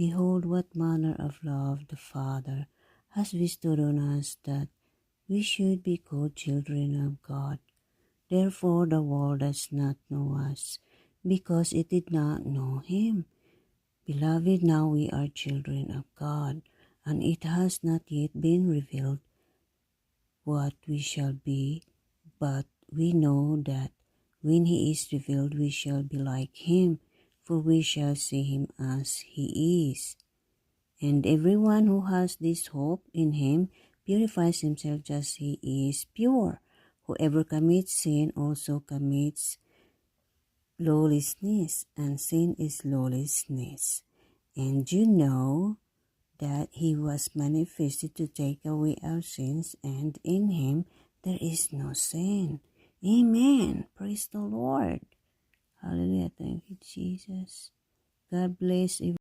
Behold, what manner of love the Father has bestowed on us, that we should be called children of God. Therefore the world does not know us, because it did not know him. Beloved, now we are children of God, and it has not yet been revealed what we shall be, but we know that when he is revealed we shall be like him, for we shall see him as he is. And everyone who has this hope in him purifies himself just as he is pure. Whoever commits sin also commits lawlessness, and sin is lawlessness. And you know that he was manifested to take away our sins, and in him there is no sin. Amen. Praise the Lord. Hallelujah. Thank you, Jesus. God bless you.